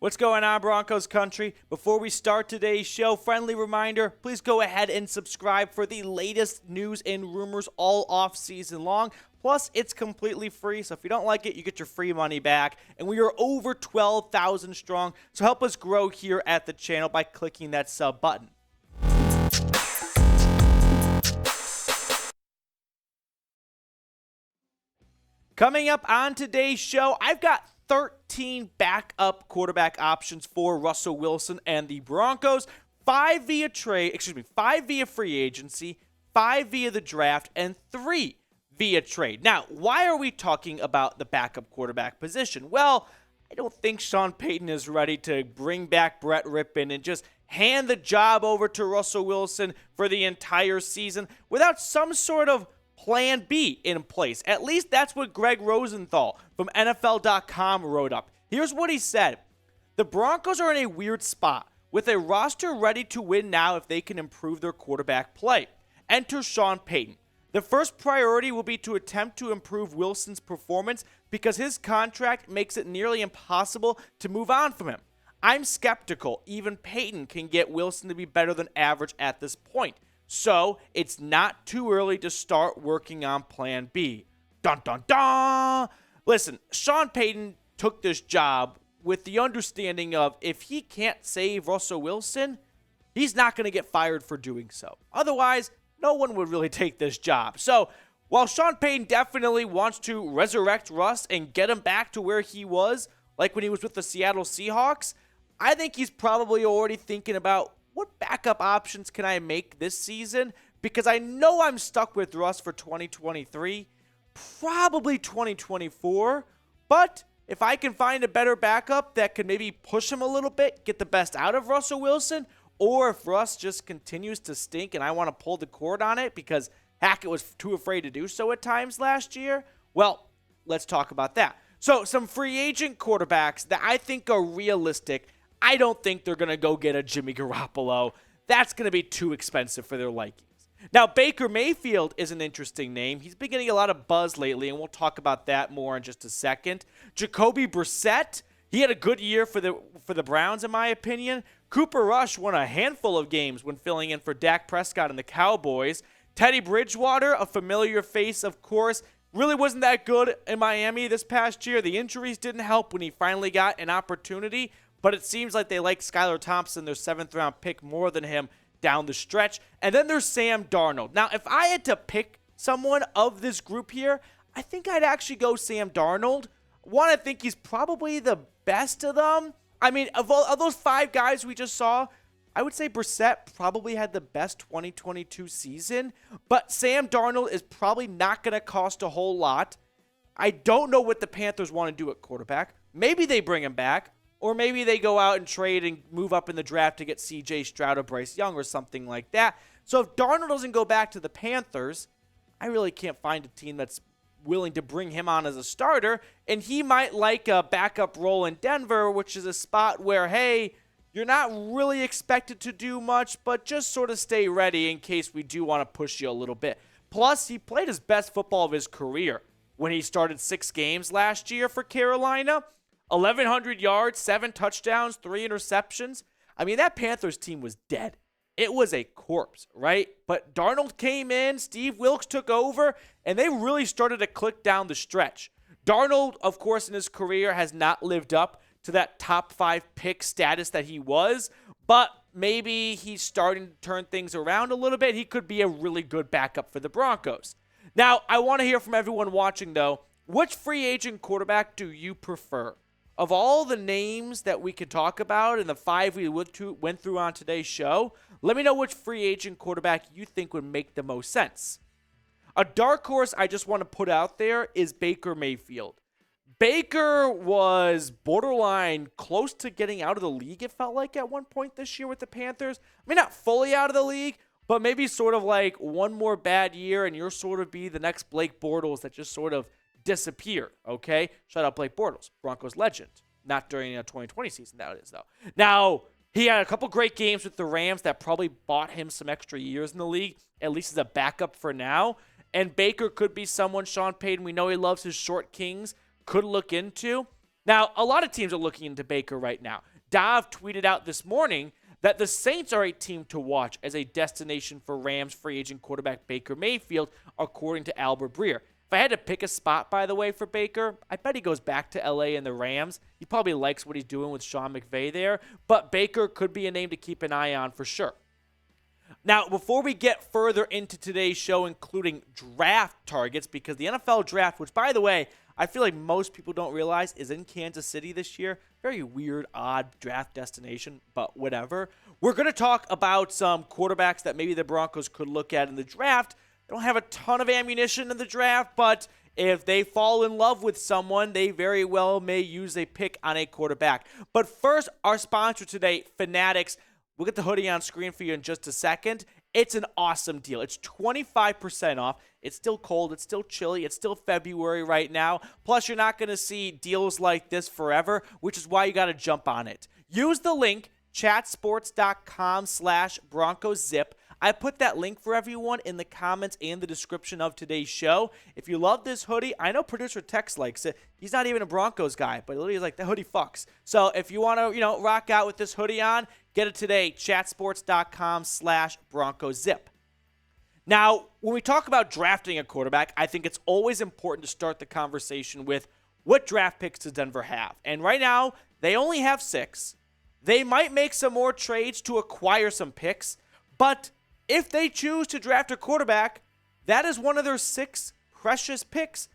What's going on, Broncos Country? Before we start today's show, friendly reminder, please go ahead and subscribe for the latest news and rumors all off season long. Plus, it's completely free, so if you don't like it, you get your free money back. And we are over 12,000 strong, so help us grow here at the channel by clicking that sub button. Coming up on today's show, I've got 13 backup quarterback options for Russell Wilson and the Broncos. 5 via free agency, 5 via the draft, and 3 via trade. Now, why are we talking about the backup quarterback position? Well, I don't think Sean Payton is ready to bring back Brett Rippon and just hand the job over to Russell Wilson for the entire season without some sort of Plan B in place. At least that's what Gregg Rosenthal from NFL.com wrote up. Here's what he said. The Broncos are in a weird spot with a roster ready to win now if they can improve their quarterback play. Enter Sean Payton. The first priority will be to attempt to improve Wilson's performance because his contract makes it nearly impossible to move on from him. I'm skeptical even Payton can get Wilson to be better than average at this point. So, it's not too early to start working on Plan B. Dun, dun, dun! Listen, Sean Payton took this job with the understanding of if he can't save Russell Wilson, he's not going to get fired for doing so. Otherwise, no one would really take this job. So, while Sean Payton definitely wants to resurrect Russ and get him back to where he was, like when he was with the Seattle Seahawks, I think he's probably already thinking about what backup options can I make this season? Because I know I'm stuck with Russ for 2023, probably 2024. But if I can find a better backup that can maybe push him a little bit, get the best out of Russell Wilson, or if Russ just continues to stink and I want to pull the cord on it because Hackett was too afraid to do so at times last year, well, let's talk about that. So some free agent quarterbacks that I think are realistic. I don't think they're going to go get a Jimmy Garoppolo. That's going to be too expensive for their likings. Now, Baker Mayfield is an interesting name. He's been getting a lot of buzz lately, and we'll talk about that more in just a second. Jacoby Brissett, he had a good year for the Browns, in my opinion. Cooper Rush won a handful of games when filling in for Dak Prescott and the Cowboys. Teddy Bridgewater, a familiar face, of course, really wasn't that good in Miami this past year. The injuries didn't help when he finally got an opportunity. But it seems like they like Skylar Thompson, their 7th-round pick, more than him down the stretch. And then there's Sam Darnold. Now, if I had to pick someone of this group here, I think I'd actually go Sam Darnold. One, I think he's probably the best of them. I mean, of those 5 guys we just saw, I would say Brissett probably had the best 2022 season. But Sam Darnold is probably not going to cost a whole lot. I don't know what the Panthers want to do at quarterback. Maybe they bring him back. Or maybe they go out and trade and move up in the draft to get C.J. Stroud or Bryce Young or something like that. So if Darnold doesn't go back to the Panthers, I really can't find a team that's willing to bring him on as a starter. And he might like a backup role in Denver, which is a spot where, hey, you're not really expected to do much, but just sort of stay ready in case we do want to push you a little bit. Plus, he played his best football of his career when he started 6 games last year for Carolina. 1,100 yards, 7 touchdowns, 3 interceptions. I mean, that Panthers team was dead. It was a corpse, right? But Darnold came in, Steve Wilks took over, and they really started to click down the stretch. Darnold, of course, in his career has not lived up to that top 5 pick status that he was, but maybe he's starting to turn things around a little bit. He could be a really good backup for the Broncos. Now, I want to hear from everyone watching, though. Which free agent quarterback do you prefer? Of all the names that we could talk about and the 5 we went through on today's show, let me know which free agent quarterback you think would make the most sense. A dark horse I just want to put out there is Baker Mayfield. Baker was borderline close to getting out of the league, it felt like, at one point this year with the Panthers. I mean, not fully out of the league, but maybe sort of like one more bad year and you'll sort of be the next Blake Bortles that just sort of disappear, okay? Shout out Blake Bortles, Broncos legend. Not during a 2020 season, that is, though. Now, he had a couple great games with the Rams that probably bought him some extra years in the league, at least as a backup for now. And Baker could be someone Sean Payton, we know he loves his short kings, could look into. Now, a lot of teams are looking into Baker right now. Dov tweeted out this morning that the Saints are a team to watch as a destination for Rams free agent quarterback Baker Mayfield, according to Albert Breer. If I had to pick a spot, by the way, for Baker, I bet he goes back to LA and the Rams. He probably likes what he's doing with Sean McVay there, but Baker could be a name to keep an eye on for sure. Now, before we get further into today's show, including draft targets, because the NFL Draft, which, by the way, I feel like most people don't realize is in Kansas City this year. Very weird, odd draft destination, but whatever. We're going to talk about some quarterbacks that maybe the Broncos could look at in the draft. They don't have a ton of ammunition in the draft, but if they fall in love with someone, they very well may use a pick on a quarterback. But first, our sponsor today, Fanatics. We'll get the hoodie on screen for you in just a second. It's an awesome deal. It's 25% off. It's still cold. It's still chilly. It's still February right now. Plus, you're not going to see deals like this forever, which is why you got to jump on it. Use the link, chatsports.com/BroncosZip. I put that link for everyone in the comments and the description of today's show. If you love this hoodie, I know producer Tex likes it. He's not even a Broncos guy, but he's like, the hoodie fucks. So if you want to, rock out with this hoodie on, get it today, chatsports.com/BroncosZip. Now, when we talk about drafting a quarterback, I think it's always important to start the conversation with what draft picks does Denver have? And right now, they only have 6. They might make some more trades to acquire some picks, but if they choose to draft a quarterback, that is one of their 6 precious picks,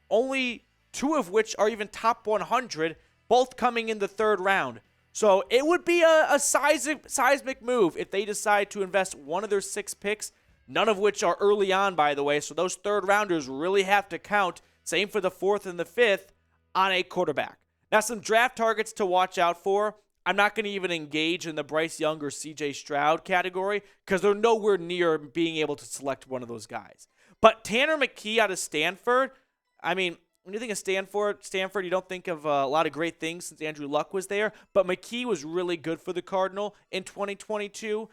only 2 of which are even top 100, both coming in the 3rd round. So it would be a seismic move if they decide to invest one of their 6 picks, none of which are early on, by the way. So those 3rd rounders really have to count, same for the 4th and the 5th, on a quarterback. Now, some draft targets to watch out for. I'm not going to even engage in the Bryce Young or CJ Stroud category because they're nowhere near being able to select one of those guys. But Tanner McKee out of Stanford, I mean, when you think of Stanford, you don't think of a lot of great things since Andrew Luck was there. But McKee was really good for the Cardinal in 2022.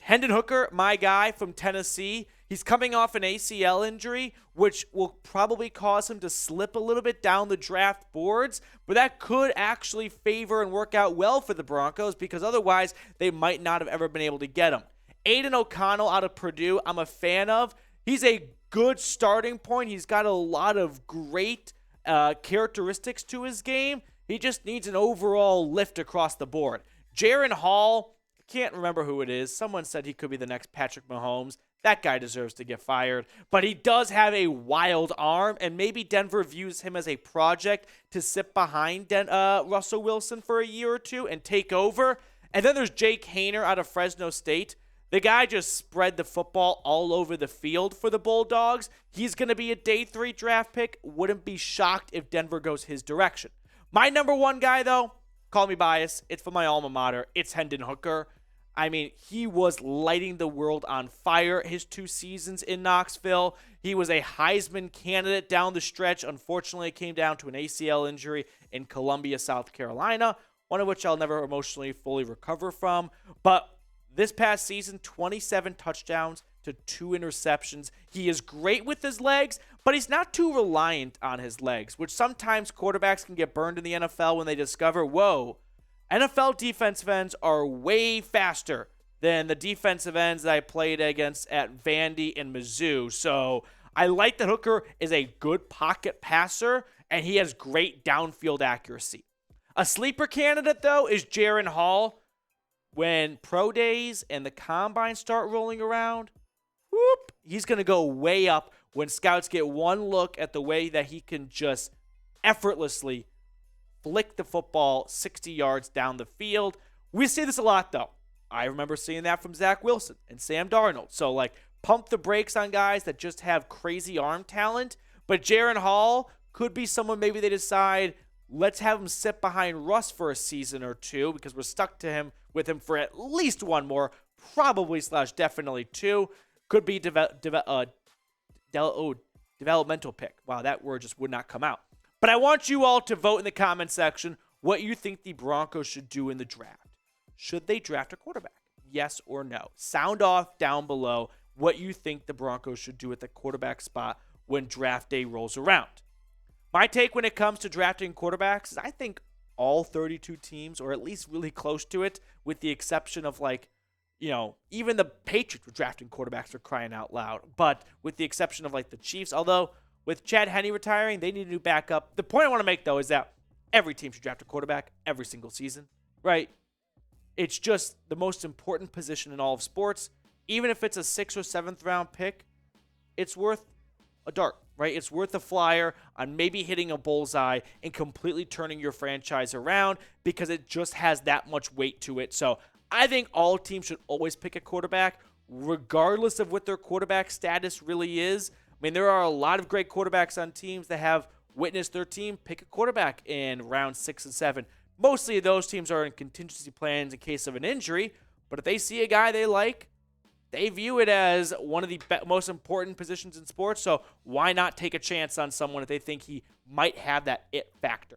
Hendon Hooker, my guy from Tennessee, he's coming off an ACL injury, which will probably cause him to slip a little bit down the draft boards, but that could actually favor and work out well for the Broncos because otherwise they might not have ever been able to get him. Aidan O'Connell out of Purdue, I'm a fan of. He's a good starting point. He's got a lot of great characteristics to his game. He just needs an overall lift across the board. Jaren Hall, can't remember who it is. Someone said he could be the next Patrick Mahomes. That guy deserves to get fired. But he does have a wild arm, and maybe Denver views him as a project to sit behind Russell Wilson for a year or two and take over. And then there's Jake Haener out of Fresno State. The guy just spread the football all over the field for the Bulldogs. He's going to be a day 3 draft pick. Wouldn't be shocked if Denver goes his direction. My number 1 guy, though, call me biased. It's for my alma mater. It's Hendon Hooker. I mean, he was lighting the world on fire his 2 seasons in Knoxville. He was a Heisman candidate down the stretch. Unfortunately, it came down to an ACL injury in Columbia, South Carolina, one of which I'll never emotionally fully recover from. But this past season, 27 touchdowns to 2 interceptions. He is great with his legs, but he's not too reliant on his legs, which sometimes quarterbacks can get burned in the NFL when they discover, whoa, NFL defensive ends are way faster than the defensive ends that I played against at Vandy and Mizzou. So I like that Hooker is a good pocket passer, and he has great downfield accuracy. A sleeper candidate, though, is Jaren Hall. When pro days and the combine start rolling around, he's going to go way up when scouts get one look at the way that he can just effortlessly flick the football 60 yards down the field. We see this a lot, though. I remember seeing that from Zach Wilson and Sam Darnold. So, pump the brakes on guys that just have crazy arm talent. But Jaren Hall could be someone maybe they decide, let's have him sit behind Russ for a season or 2 because we're stuck with him for at least 1 more, probably / definitely 2. Could be developmental pick. Wow, that word just would not come out. But I want you all to vote in the comment section what you think the Broncos should do in the draft. Should they draft a quarterback? Yes or no? Sound off down below what you think the Broncos should do at the quarterback spot when draft day rolls around. My take when it comes to drafting quarterbacks is I think all 32 teams, or at least really close to it, with the exception of even the Patriots were drafting quarterbacks for crying out loud. But with the exception of the Chiefs, although with Chad Henne retiring, they need a new backup. The point I want to make, though, is that every team should draft a quarterback every single season, right? It's just the most important position in all of sports. Even if it's a 6th or 7th round pick, it's worth a dart, right? It's worth a flyer on maybe hitting a bullseye and completely turning your franchise around because it just has that much weight to it. So I think all teams should always pick a quarterback, regardless of what their quarterback status really is. I mean, there are a lot of great quarterbacks on teams that have witnessed their team pick a quarterback in round 6 and 7. Mostly those teams are in contingency plans in case of an injury, but if they see a guy they like, they view it as one of the most important positions in sports, so why not take a chance on someone if they think he might have that it factor?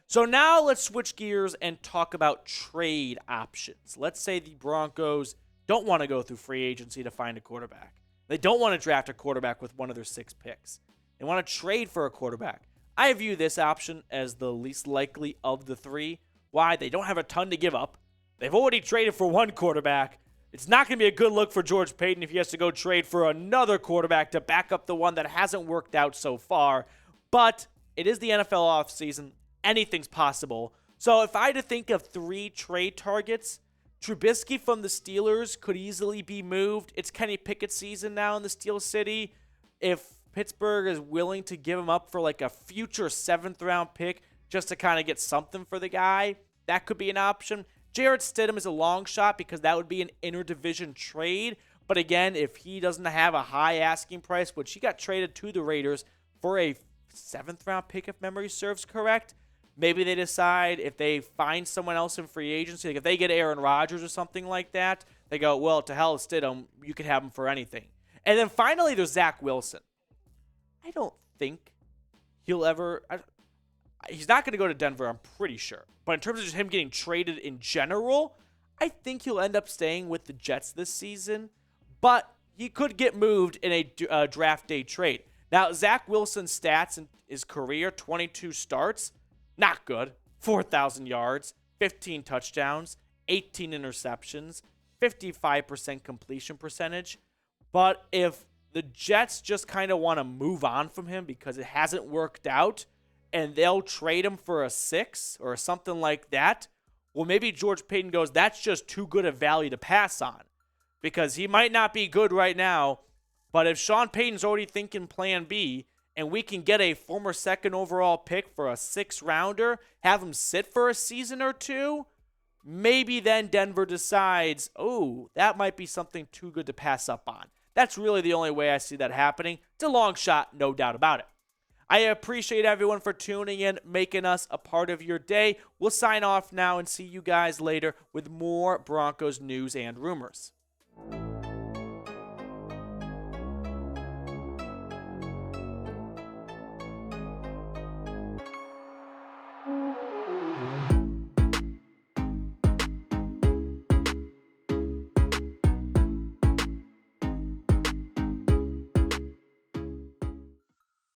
So now let's switch gears and talk about trade options. Let's say the Broncos don't want to go through free agency to find a quarterback. They don't want to draft a quarterback with one of their 6 picks. They want to trade for a quarterback. I view this option as the least likely of the 3. Why? They don't have a ton to give up. They've already traded for one quarterback. It's not going to be a good look for George Payton if he has to go trade for another quarterback to back up the one that hasn't worked out so far. But it is the NFL offseason. Anything's possible. So if I had to think of 3 trade targets, Trubisky from the Steelers could easily be moved. It's Kenny Pickett's season now in the Steel City. If Pittsburgh is willing to give him up for a future 7th round pick just to kind of get something for the guy, that could be an option. Jarrett Stidham is a long shot because that would be an interdivision trade. But again, if he doesn't have a high asking price, which he got traded to the Raiders for a 7th round pick if memory serves correct, maybe they decide if they find someone else in free agency, if they get Aaron Rodgers or something like that, they go, well, to hell with Stidham, you could have him for anything. And then finally, there's Zach Wilson. I don't think he'll ever... He's not going to go to Denver, I'm pretty sure. But in terms of just him getting traded in general, I think he'll end up staying with the Jets this season. But he could get moved in a draft day trade. Now, Zach Wilson's stats in his career, 22 starts, not good. 4,000 yards, 15 touchdowns, 18 interceptions, 55% completion percentage. But if the Jets just kind of want to move on from him because it hasn't worked out, and they'll trade him for a 6 or something like that, well, maybe George Payton goes, that's just too good a value to pass on. Because he might not be good right now, but if Sean Payton's already thinking plan B, and we can get a former 2nd overall pick for a 6th rounder, have him sit for a season or 2, maybe then Denver decides, oh, that might be something too good to pass up on. That's really the only way I see that happening. It's a long shot, no doubt about it. I appreciate everyone for tuning in, making us a part of your day. We'll sign off now and see you guys later with more Broncos news and rumors.